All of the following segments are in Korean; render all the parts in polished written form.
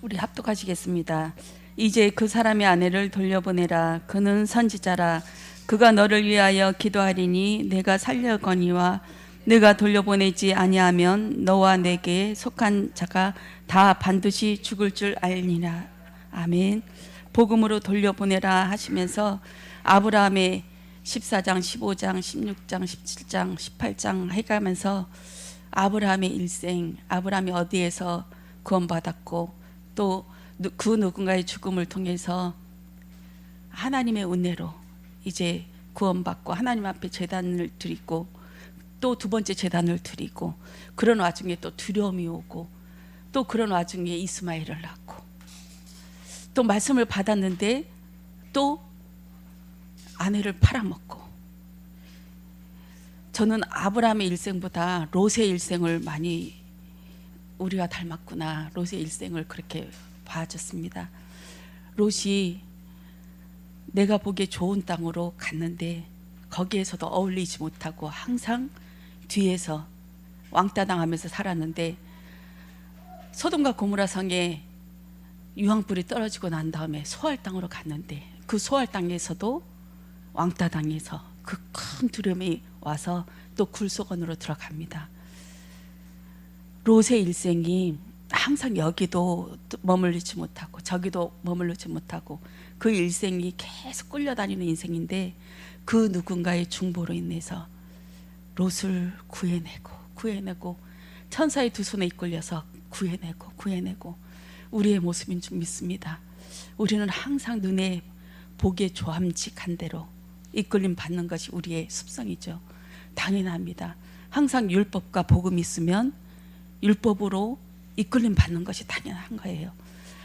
우리 합독하시겠습니다. 이제 그 사람의 아내를 돌려보내라. 그는 선지자라. 그가 너를 위하여 기도하리니 내가 살려거니와 내가 돌려보내지 아니하면 너와 내게 속한 자가 다 반드시 죽을 줄 알리라. 아멘. 복음으로 돌려보내라 하시면서 아브라함의 14장, 15장, 16장, 17장, 18장 해가면서 아브라함의 일생, 아브라함이 어디에서 구원받았고 또 그 누군가의 죽음을 통해서 하나님의 은혜로 이제 구원받고 하나님 앞에 제단을 드리고 또 두 번째 제단을 드리고 그런 와중에 또 두려움이 오고 또 그런 와중에 이스마엘을 낳고 또 말씀을 받았는데 또 아내를 팔아먹고 저는 아브라함의 일생보다 롯의 일생을 많이 우리가 닮았구나. 롯의 일생을 그렇게 봐줬습니다. 롯이 내가 보기에 좋은 땅으로 갔는데 거기에서도 어울리지 못하고 항상 뒤에서 왕따 당하면서 살았는데 소돔과 고모라 성에 유황불이 떨어지고 난 다음에 소알 땅으로 갔는데 그 소알 땅에서도 왕따 당해서 그 큰 두려움이 와서 또 굴속원으로 들어갑니다. 롯의 일생이 항상 여기도 머물리지 못하고 저기도 머물르지 못하고 그 일생이 계속 끌려다니는 인생인데 그 누군가의 중보로 인해서 롯을 구해내고 천사의 두 손에 이끌려서 구해내고 우리의 모습인 줄 믿습니다. 우리는 항상 눈에 보기에 좋am직한 대로 이끌림 받는 것이 우리의 습성이죠. 당연합니다. 항상 율법과 복음이 있으면 율법으로 이끌림 받는 것이 당연한 거예요.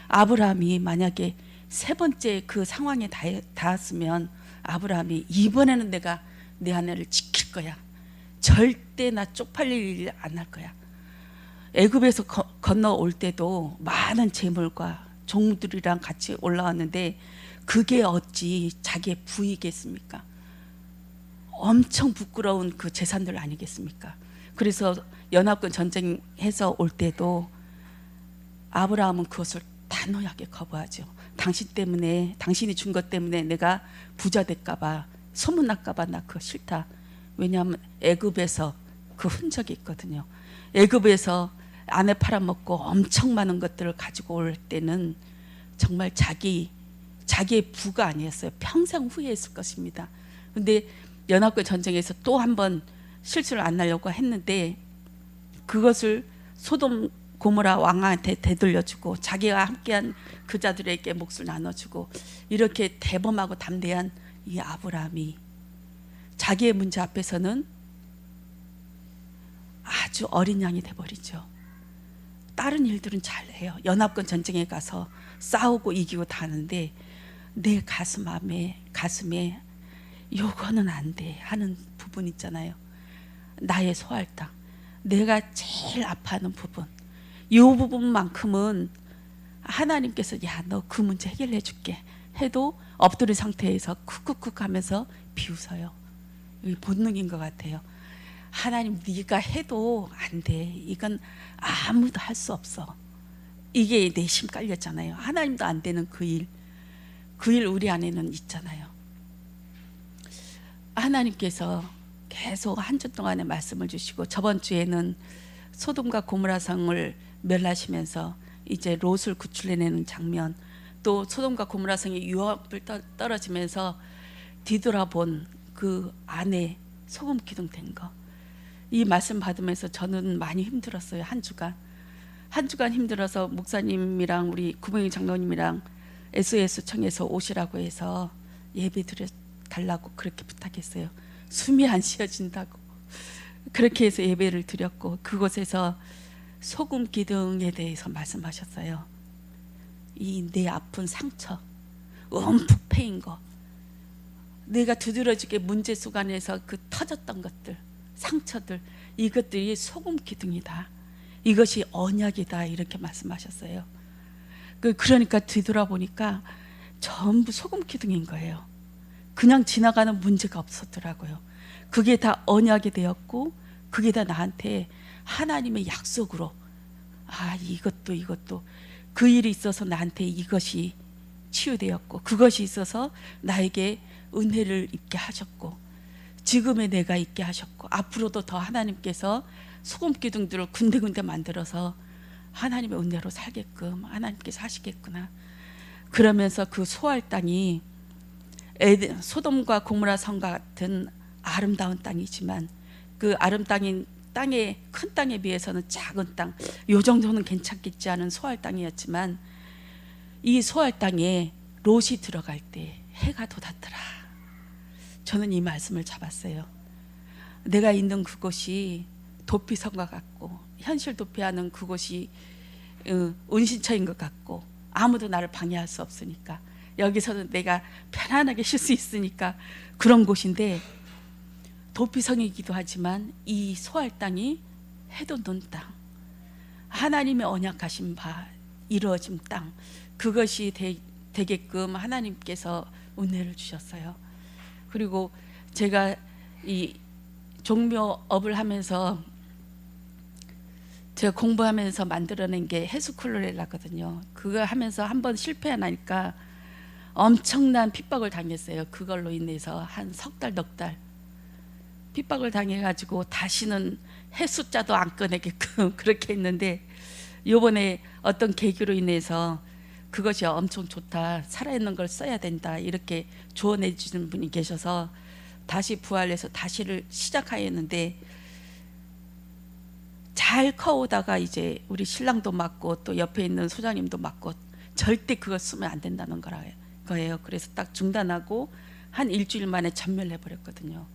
아브라함이 만약에 세 번째 그 상황에 닿았으면 아브라함이 이번에는 내가 내 아내를 지킬 거야. 절대 나 쪽팔릴 일 안 할 거야. 애굽에서 건너올 때도 많은 재물과 종들이랑 같이 올라왔는데 그게 어찌 자기의 부이겠습니까? 엄청 부끄러운 그 재산들 아니겠습니까? 그래서 연합군 전쟁해서 올 때도 아브라함은 그것을 단호하게 거부하죠. 당신이 준 것 때문에 내가 부자 될까 봐, 소문날까 봐 나 그거 싫다. 왜냐하면 애굽에서 그 흔적이 있거든요. 애굽에서 아내 팔아먹고 엄청 많은 것들을 가지고 올 때는 정말 자기의 부가 아니었어요. 평생 후회했을 것입니다. 근데 연합군 전쟁에서 또 한 번 실수를 안 하려고 했는데 그것을 소돔 고모라 왕한테 되돌려주고 자기와 함께한 그 자들에게 몫을 나눠주고 이렇게 대범하고 담대한 이 아브라함이 자기의 문제 앞에서는 아주 어린 양이 돼버리죠. 다른 일들은 잘해요. 연합군 전쟁에 가서 싸우고 이기고 다 하는데 내 가슴에 요거는 안 돼 하는 부분 있잖아요. 나의 소할 땅, 내가 제일 아파하는 부분, 이 부분만큼은 하나님께서 야, 너 그 문제 해결해 줄게 해도 엎드린 상태에서 쿡쿡쿡 하면서 비웃어요. 이게 본능인 것 같아요. 하나님 네가 해도 안 돼. 이건 아무도 할 수 없어. 이게 내심 깔렸잖아요. 하나님도 안 되는 그 일 우리 안에는 있잖아요. 하나님께서 계속 한 주 동안에 말씀을 주시고 저번 주에는 소돔과 고모라 성을 멸하시면서 이제 롯을 구출해내는 장면, 또 소돔과 고모라 성이 유황불 떨어지면서 뒤돌아본 그 안에 소금 기둥 된 거, 이 말씀 받으면서 저는 많이 힘들었어요. 한 주간 힘들어서 목사님이랑 우리 구봉희 장로님이랑 SOS 청에서 오시라고 해서 예배 드려달라고 그렇게 부탁했어요. 숨이 안 쉬어진다고 그렇게 해서 예배를 드렸고 그곳에서 소금 기둥에 대해서 말씀하셨어요. 이 내 아픈 상처, 움푹 패인 거, 내가 두드러지게 문제 속 안에서 그 터졌던 것들, 상처들, 이것들이 소금 기둥이다. 이것이 언약이다. 이렇게 말씀하셨어요. 그러니까 뒤돌아보니까 전부 소금 기둥인 거예요. 그냥 지나가는 문제가 없었더라고요. 그게 다 언약이 되었고 그게 다 나한테 하나님의 약속으로 이것도 그 일이 있어서 나한테 이것이 치유되었고, 그것이 있어서 나에게 은혜를 입게 하셨고, 지금의 내가 있게 하셨고, 앞으로도 더 하나님께서 소금 기둥들을 군데군데 만들어서 하나님의 은혜로 살게끔 하나님께서 하시겠구나. 그러면서 그 소할 땅이 소돔과 고모라 성과 같은 아름다운 땅이지만, 그 아름다운 땅에, 큰 땅에 비해서는 작은 땅, 요 정도는 괜찮겠지 하는 소할 땅이었지만, 이 소할 땅에 롯이 들어갈 때 해가 돋았더라. 저는 이 말씀을 잡았어요. 내가 있는 그곳이 도피성과 같고, 현실 도피하는 그곳이 은신처인 것 같고, 아무도 나를 방해할 수 없으니까, 여기서는 내가 편안하게 쉴 수 있으니까 그런 곳인데, 도피성이기도 하지만 이 소할 땅이 해도 눈 땅, 하나님의 언약하신 바 이루어진 땅, 그것이 되게끔 하나님께서 은혜를 주셨어요. 그리고 제가 이 종묘업을 하면서 제가 공부하면서 만들어낸 게 헤스쿨렐라거든요. 그거 하면서 한번 실패하니까 엄청난 핍박을 당했어요. 그걸로 인해서 한 석 달, 넉 달 핍박을 당해가지고 다시는 횟숫자도 안 꺼내게끔 그렇게 했는데, 요번에 어떤 계기로 인해서 그것이 엄청 좋다, 살아있는 걸 써야 된다, 이렇게 조언해 주시는 분이 계셔서 다시 부활해서 다시를 시작하였는데, 잘 커오다가 이제 우리 신랑도 맞고 또 옆에 있는 소장님도 맞고 절대 그거 쓰면 안 된다는 거예요. 그래서 딱 중단하고 한 일주일 만에 전멸해 버렸거든요.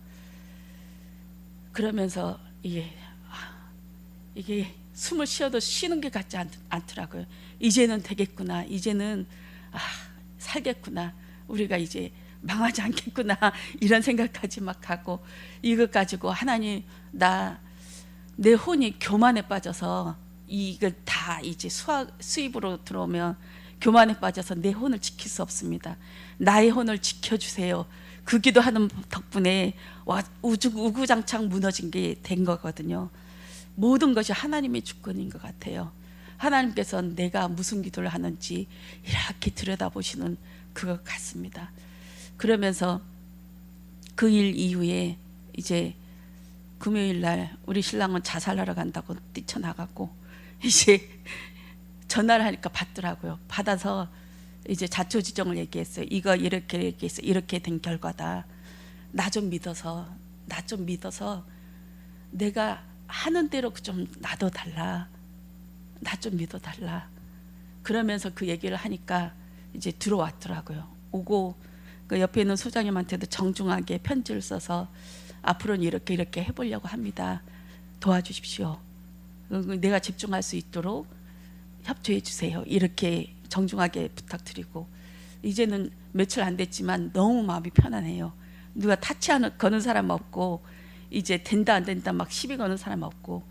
그러면서 이게 숨을 쉬어도 쉬는 게 같지 않더라고요. 이제는 되겠구나, 이제는 살겠구나, 우리가 이제 망하지 않겠구나, 이런 생각까지 막 하고, 이것 가지고 하나님, 내 혼이 교만에 빠져서 이걸 다 이제 수입으로 들어오면 교만에 빠져서 내 혼을 지킬 수 없습니다. 나의 혼을 지켜주세요. 그 기도하는 덕분에 우구장창 무너진 게 된 거거든요. 모든 것이 하나님의 주권인 것 같아요. 하나님께서 내가 무슨 기도를 하는지 이렇게 들여다보시는 그것 같습니다. 그러면서 그 일 이후에 이제 금요일 날 우리 신랑은 자살하러 간다고 뛰쳐나가고, 이제 전화를 하니까 받더라고요. 받아서 이제 자초지종을 얘기했어요. 이거 이렇게 얘기했어, 이렇게 된 결과다. 나 좀 믿어서 내가 하는 대로 좀 놔둬달라, 나 좀 믿어달라. 그러면서 그 얘기를 하니까 이제 들어왔더라고요. 오고 그 옆에 있는 소장님한테도 정중하게 편지를 써서 앞으로는 이렇게 해보려고 합니다, 도와주십시오, 내가 집중할 수 있도록 협조해 주세요, 이렇게 정중하게 부탁드리고, 이제는 며칠 안 됐지만 너무 마음이 편안해요. 누가 거는 사람 없고, 이제 된다 안 된다 막 시비 거는 사람 없고.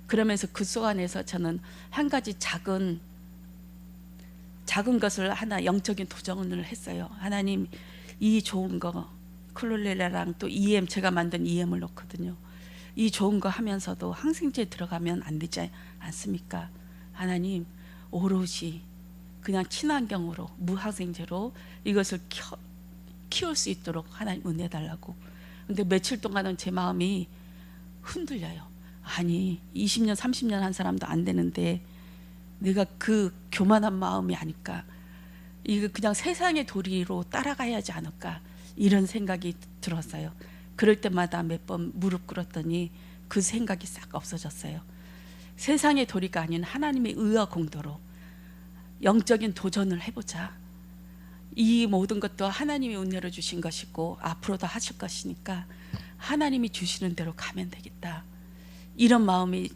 그러면서 그 속 안에서 저는 한 가지 작은 것을 하나 영적인 도전을 했어요. 하나님, 이 좋은 거 클롤렐라랑 또 EM, 제가 만든 EM을 넣거든요. 이 좋은 거 하면서도 항생제에 들어가면 안 되지 않습니까? 하나님, 오롯이 그냥 친환경으로 무항생제로 이것을 키울 수 있도록 하나님 은혜 달라고. 근데 며칠 동안은 제 마음이 흔들려요. 아니 20년 30년 한 사람도 안 되는데 내가 그 교만한 마음이 아닐까, 이거 그냥 세상의 도리로 따라가야 하지 않을까, 이런 생각이 들었어요. 그럴 때마다 몇 번 무릎 꿇었더니 그 생각이 싹 없어졌어요. 세상의 도리가 아닌 하나님의 의와 공도로 영적인 도전을 해보자. 이 모든 것도 하나님이 은혜로 주신 것이고 앞으로도 하실 것이니까 하나님이 주시는 대로 가면 되겠다, 이런 마음이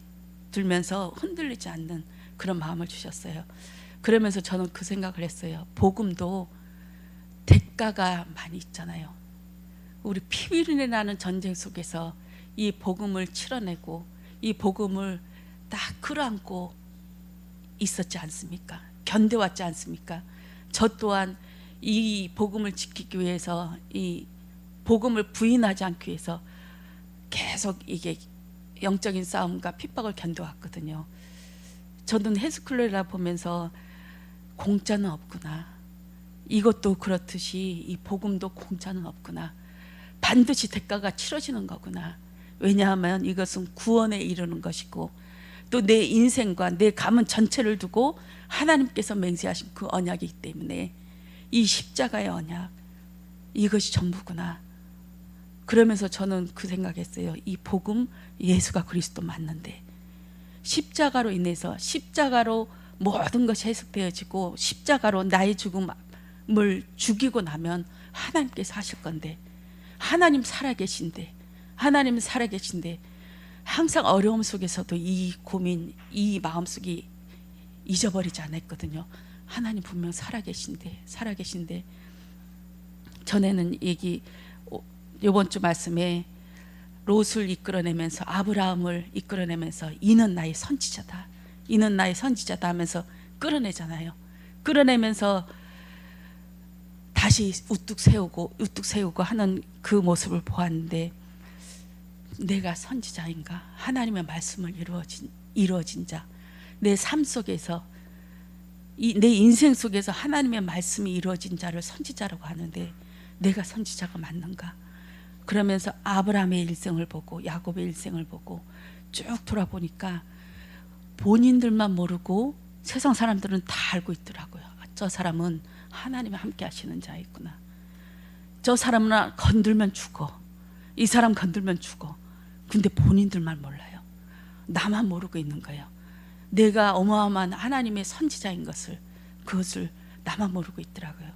들면서 흔들리지 않는 그런 마음을 주셨어요. 그러면서 저는 그 생각을 했어요. 복음도 대가가 많이 있잖아요. 우리 피비린내 나는 전쟁 속에서 이 복음을 치러내고 이 복음을 딱 끌어안고 있었지 않습니까? 견뎌왔지 않습니까? 저 또한 이 복음을 지키기 위해서, 이 복음을 부인하지 않기 위해서 계속 이게 영적인 싸움과 핍박을 견뎌왔거든요. 저는 헤스클레라 보면서 공짜는 없구나. 이것도 그렇듯이 이 복음도 공짜는 없구나. 반드시 대가가 치러지는 거구나. 왜냐하면 이것은 구원에 이르는 것이고 또 내 인생과 내 가문 전체를 두고 하나님께서 맹세하신 그 언약이기 때문에 이 십자가의 언약, 이것이 전부구나. 그러면서 저는 그 생각했어요. 이 복음, 예수가 그리스도 맞는데 십자가로 인해서, 십자가로 모든 것이 해석되어지고 십자가로 나의 죽음을 죽이고 나면 하나님께서 하실 건데, 하나님 살아계신데, 하나님 살아계신데 항상 어려움 속에서도 이 고민, 이 마음속이 잊어버리지 않았거든요. 하나님 분명 살아계신데 전에는 이번 주 말씀에 롯을 이끌어내면서, 아브라함을 이끌어내면서 이는 나의 선지자다, 이는 나의 선지자다 하면서 끌어내잖아요. 끌어내면서 다시 우뚝 세우고 하는 그 모습을 보았는데, 내가 선지자인가? 하나님의 말씀을 이루어진 자, 내 삶 속에서, 내 인생 속에서 하나님의 말씀이 이루어진 자를 선지자라고 하는데 내가 선지자가 맞는가? 그러면서 아브라함의 일생을 보고 야곱의 일생을 보고 쭉 돌아보니까 본인들만 모르고 세상 사람들은 다 알고 있더라고요. 저 사람은 하나님이 함께 하시는 자였구나. 저 사람은 건들면 죽어. 이 사람 건들면 죽어. 근데 본인들만 몰라요. 나만 모르고 있는 거예요. 내가 어마어마한 하나님의 선지자인 것을, 그것을 나만 모르고 있더라고요.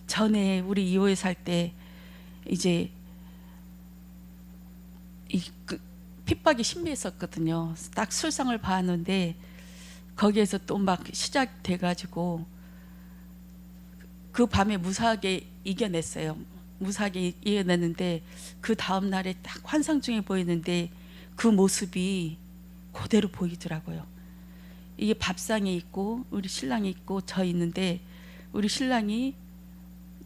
전에 우리 2호에 살 때 이제 핍박이 심했었거든요. 딱 술상을 봤는데 거기에서 또 막 시작돼가지고 그 밤에 무사하게 이겨냈어요. 무사하게 이겨냈는데 그 다음 날에 딱 환상 중에 보이는데 그 모습이 그대로 보이더라고요. 이게 밥상에 있고 우리 신랑이 있고 저 있는데, 우리 신랑이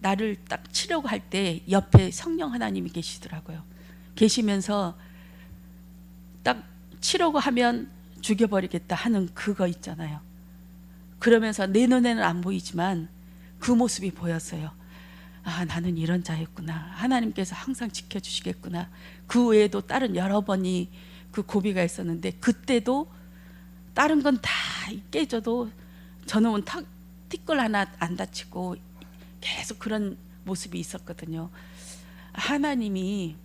나를 딱 치려고 할 때 옆에 성령 하나님이 계시더라고요. 계시면서 딱 치려고 하면 죽여버리겠다 하는 그거 있잖아요. 그러면서 내 눈에는 안 보이지만 그 모습이 보였어요. 아, 나는 이런 자였구나. 하나님께서 항상 지켜주시겠구나. 그 외에도 다른 여러 번이 그 고비가 있었는데 그때도 다른 건 다 깨져도 저는 티끌 하나 안 다치고 계속 그런 모습이 있었거든요. 하나님이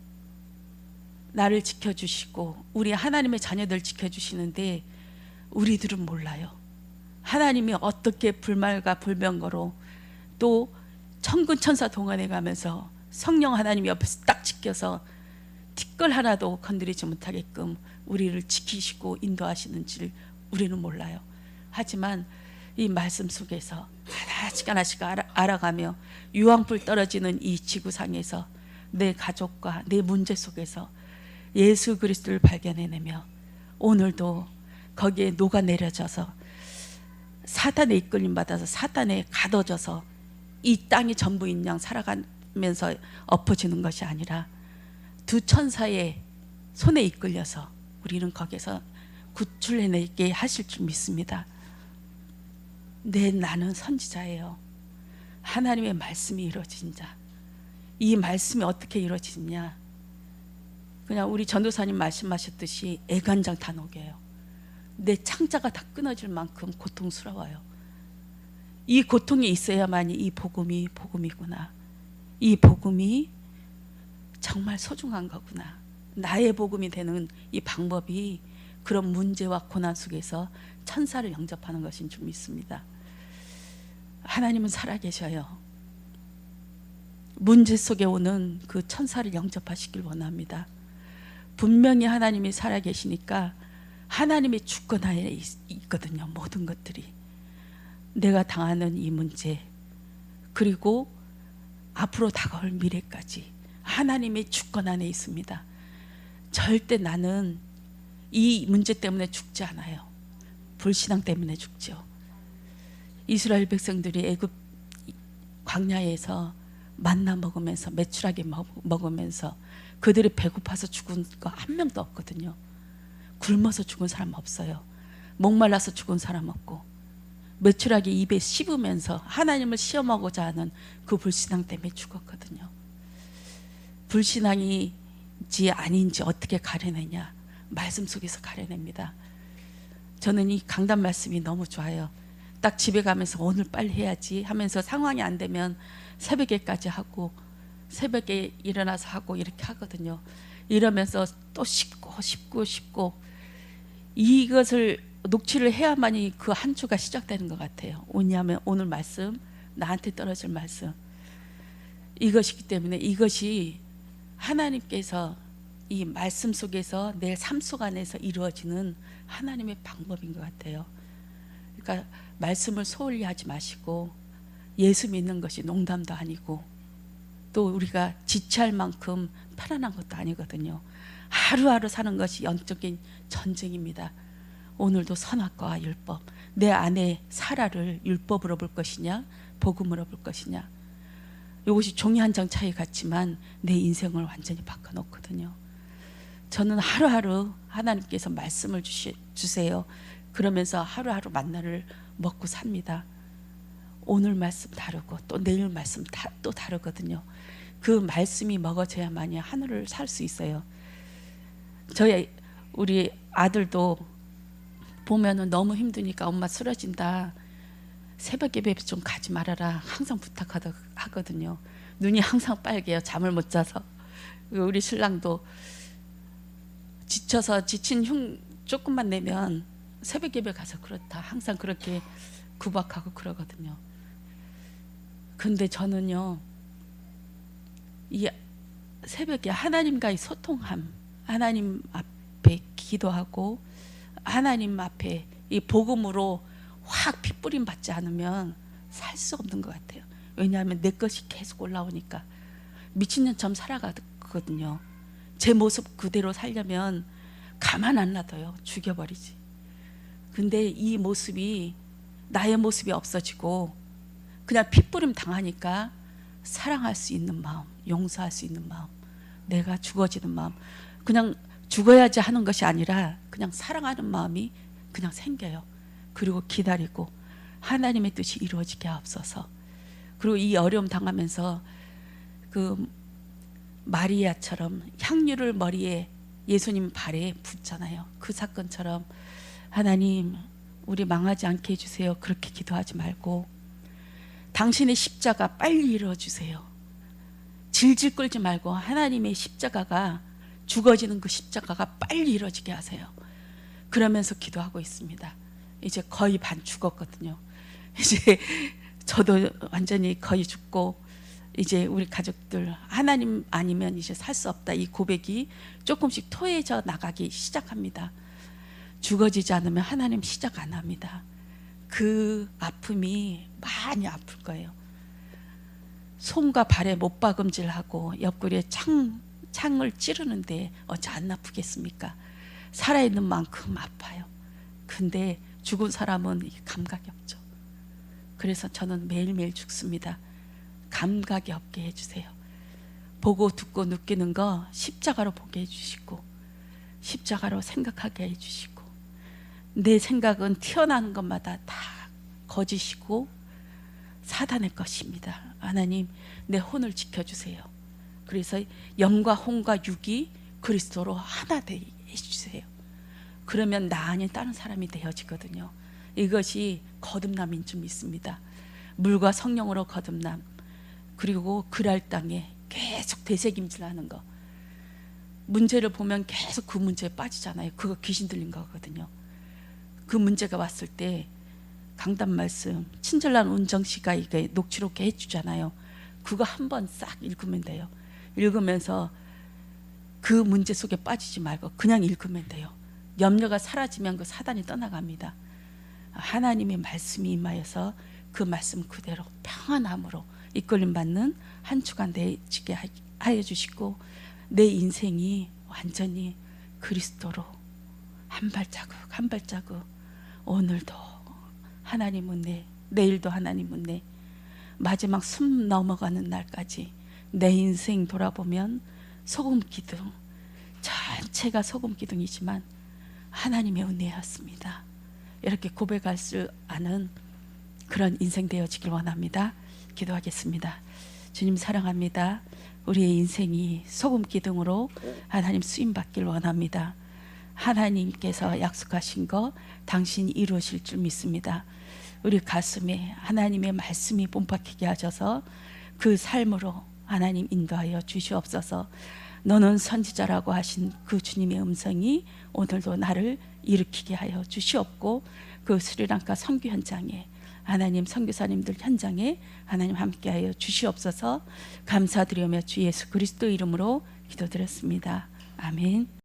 나를 지켜주시고 우리 하나님의 자녀들 지켜주시는데 우리들은 몰라요. 하나님이 어떻게 불말과 불병거로 또 천군 천사 동안에 가면서 성령 하나님 옆에서 딱 지켜서 티끌 하나도 건드리지 못하게끔 우리를 지키시고 인도하시는지를 우리는 몰라요. 하지만 이 말씀 속에서 하나씩 알아가며 유황불 떨어지는 이 지구상에서 내 가족과 내 문제 속에서 예수 그리스도를 발견해내며 오늘도 거기에 녹아내려져서 사탄의 이끌림 받아서 사탄에 가둬져서 이 땅이 전부인 양 살아가면서 엎어지는 것이 아니라 두 천사의 손에 이끌려서 우리는 거기서 구출해내게 하실 줄 믿습니다. 나는 선지자예요. 하나님의 말씀이 이루어진 자. 이 말씀이 어떻게 이루어지냐? 그냥 우리 전도사님 말씀하셨듯이 애간장 다 녹여요. 내 창자가 다 끊어질 만큼 고통스러워요. 이 고통이 있어야만이 이 복음이 복음이구나. 이 복음이 정말 소중한 거구나. 나의 복음이 되는 이 방법이 그런 문제와 고난 속에서 천사를 영접하는 것인 줄 믿습니다. 하나님은 살아계셔요. 문제 속에 오는 그 천사를 영접하시길 원합니다. 분명히 하나님이 살아계시니까 하나님의 주권하에 있거든요. 모든 것들이. 내가 당하는 이 문제, 그리고 앞으로 다가올 미래까지 하나님의 주권 안에 있습니다. 절대 나는 이 문제 때문에 죽지 않아요. 불신앙 때문에 죽죠. 이스라엘 백성들이 애굽 광야에서 만나 먹으면서 메추라기 먹으면서 그들이 배고파서 죽은 거 한 명도 없거든요. 굶어서 죽은 사람 없어요. 목말라서 죽은 사람 없고. 매출하게 입에 씹으면서 하나님을 시험하고자 하는 그 불신앙 때문에 죽었거든요. 불신앙인지 아닌지 어떻게 가려내냐? 말씀 속에서 가려냅니다. 저는 이 강단 말씀이 너무 좋아요. 딱 집에 가면서 오늘 빨리 해야지 하면서 상황이 안 되면 새벽에까지 하고 새벽에 일어나서 하고 이렇게 하거든요. 이러면서 또 씹고 이것을 녹취를 해야만이 그 한 주가 시작되는 것 같아요. 왜냐하면 오늘 말씀, 나한테 떨어질 말씀, 이것이기 때문에 이것이 하나님께서 이 말씀 속에서 내 삶 속 안에서 이루어지는 하나님의 방법인 것 같아요. 그러니까 말씀을 소홀히 하지 마시고, 예수 믿는 것이 농담도 아니고 또 우리가 지체할 만큼 편안한 것도 아니거든요. 하루하루 사는 것이 영적인 전쟁입니다. 오늘도 선악과와 율법, 내 안에 사라를 율법으로 볼 것이냐 복음으로 볼 것이냐, 이것이 종이 한 장 차이 같지만 내 인생을 완전히 바꿔놓거든요. 저는 하루하루 하나님께서 말씀을 주세요. 그러면서 하루하루 만나를 먹고 sab니다. 오늘 말씀 다르고 또 내일 말씀 또 다르거든요. 그 말씀이 먹어져야만이 하늘을 살 수 있어요. 우리 아들도 보면은 너무 힘드니까 엄마 쓰러진다, 새벽 예배 좀 가지 말아라 항상 부탁하거든요. 눈이 항상 빨개요. 잠을 못 자서. 우리 신랑도 지쳐서 지친 흉 조금만 내면 새벽 예배 가서 그렇다 항상 그렇게 구박하고 그러거든요. 근데 저는요, 이 새벽에 하나님과의 소통함, 하나님 앞에 기도하고 하나님 앞에 이 복음으로 확 핏부림 받지 않으면 살 수 없는 것 같아요. 왜냐하면 내 것이 계속 올라오니까 미친년처럼 살아가거든요. 제 모습 그대로 살려면 가만 안 놔둬요. 죽여버리지. 근데 이 모습이 나의 모습이 없어지고 그냥 핏부림 당하니까 사랑할 수 있는 마음, 용서할 수 있는 마음, 내가 죽어지는 마음, 그냥 죽어야지 하는 것이 아니라 그냥 사랑하는 마음이 그냥 생겨요. 그리고 기다리고 하나님의 뜻이 이루어지게 하옵소서. 그리고 이 어려움 당하면서 그 마리아처럼 향유를 머리에 예수님 발에 붓잖아요. 그 사건처럼 하나님 우리 망하지 않게 해주세요. 그렇게 기도하지 말고 당신의 십자가 빨리 이루어주세요. 질질 끌지 말고 하나님의 십자가가, 죽어지는 그 십자가가 빨리 이루어지게 하세요. 그러면서 기도하고 있습니다. 이제 거의 반 죽었거든요. 이제 저도 완전히 거의 죽고 이제 우리 가족들 하나님 아니면 이제 살 수 없다, 이 고백이 조금씩 토해져 나가기 시작합니다. 죽어지지 않으면 하나님 시작 안 합니다. 그 아픔이 많이 아플 거예요. 손과 발에 못박음질하고 옆구리에 창을 찌르는데 어찌 안 아프겠습니까? 살아있는 만큼 아파요. 근데 죽은 사람은 감각이 없죠. 그래서 저는 매일매일 죽습니다. 감각이 없게 해주세요. 보고 듣고 느끼는 거 십자가로 보게 해주시고 십자가로 생각하게 해주시고, 내 생각은 튀어나오는 것마다 다 거짓이고 사단의 것입니다. 하나님 내 혼을 지켜주세요. 그래서 영과 혼과 육이 그리스도로 하나 되게 해주세요. 그러면 나 아닌 다른 사람이 되어지거든요. 이것이 거듭남인 줄 믿습니다. 물과 성령으로 거듭남, 그리고 그랄 땅에 계속 되새김질하는 거. 문제를 보면 계속 그 문제에 빠지잖아요. 그거 귀신 들린 거거든요. 그 문제가 왔을 때 강단 말씀 친절한 운정 씨가 이게 녹취록에 해주잖아요. 그거 한번 싹 읽으면 돼요. 읽으면서 그 문제 속에 빠지지 말고 그냥 읽으면 돼요. 염려가 사라지면 그 사단이 떠나갑니다. 하나님의 말씀이 임하여서 그 말씀 그대로 평안함으로 이끌림 받는 한 주간 되지게 하여 주시고, 내 인생이 완전히 그리스도로 한 발자국 한 발자국, 오늘도 하나님 은혜, 내일도 하나님 은혜, 마지막 숨 넘어가는 날까지 내 인생 돌아보면 소금 기둥, 전체가 소금 기둥이지만 하나님의 은혜였습니다. 이렇게 고백할 수 아는 그런 인생 되어지길 원합니다. 기도하겠습니다. 주님 사랑합니다. 우리의 인생이 소금 기둥으로 하나님 쓰임 받길 원합니다. 하나님께서 약속하신 거 당신이 이루실 줄 믿습니다. 우리 가슴에 하나님의 말씀이 본받히게 하셔서 그 삶으로 하나님 인도하여 주시옵소서. 너는 선지자라고 하신 그 주님의 음성이 오늘도 나를 일으키게 하여 주시옵고, 그 스리랑카 선교 현장에 하나님 선교사님들 현장에 하나님 함께하여 주시옵소서. 감사드리며 주 예수 그리스도 이름으로 기도드렸습니다. 아멘.